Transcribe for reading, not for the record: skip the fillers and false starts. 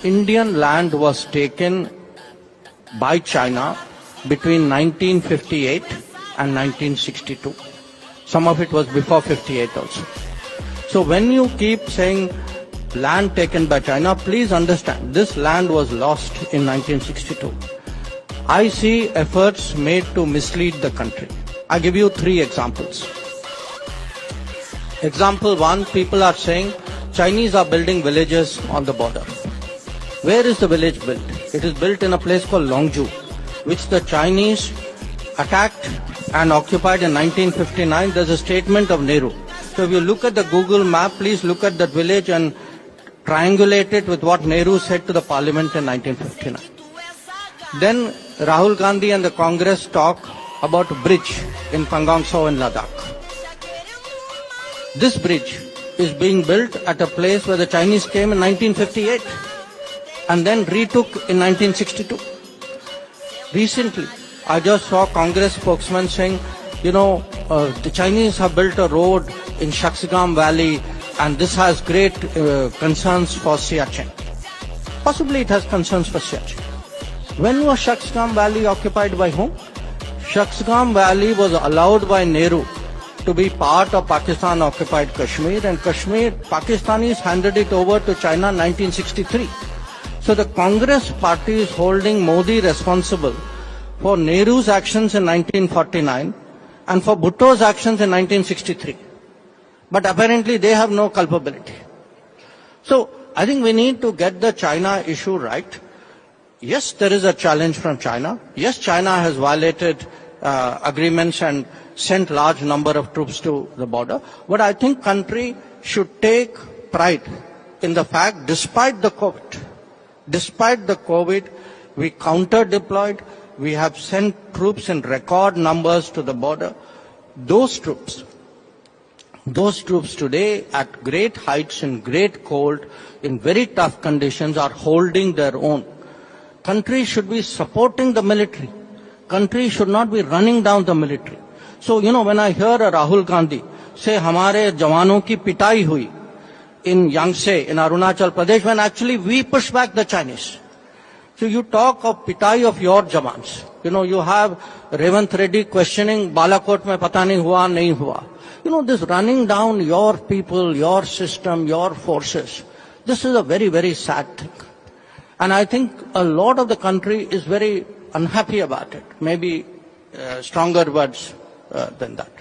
Indian land was taken by China between 1958 and 1962. Some of it was before 58 also. So when you keep saying land taken by China, please understand this land was lost in 1962. I see efforts made to mislead the country. I give you 3 examples. Example 1, people are saying Chinese are building villages on the border. Where is the village built? It is built in a place called Longju, which the Chinese attacked and occupied in 1959. There's a statement of Nehru. So if you look at the Google map, please look at that village and triangulate it with what Nehru said to the parliament in 1959. Then Rahul Gandhi and the Congress talk about a bridge in Pangong Tso in Ladakh. This bridge is being built at a place where the Chinese came in 1958 and then retook in 1962. Recently, I just saw Congress spokesman saying, the Chinese have built a road in Shaksgam Valley and this has great concerns for Siachen. Possibly it has concerns for Siachen. When was Shaksgam Valley occupied by whom? Shaksgam Valley was allowed by Nehru to be part of Pakistan occupied Kashmir, and Pakistanis handed it over to China in 1963. So the Congress party is holding Modi responsible for Nehru's actions in 1949 and for Bhutto's actions in 1963. But apparently they have no culpability. So I think we need to get the China issue right. Yes, there is a challenge from China. Yes, China has violated agreements and sent large number of troops to the border. But I think country should take pride in the fact, despite the COVID, we counter-deployed, we have sent troops in record numbers to the border. Those troops today at great heights, in great cold, in very tough conditions are holding their own. Country should be supporting the military. Country should not be running down the military. So, when I hear a Rahul Gandhi say, "Hamare jawanon ki pitai hui in Yangtze, in Arunachal Pradesh," when actually we push back the Chinese. So you talk of pitai of your jawans. You have Revant Reddy questioning Balakot mein pata nahi hua, nahi hua. This running down your people, your system, your forces, this is a very, very sad thing. And I think a lot of the country is very unhappy about it. Maybe stronger words than that.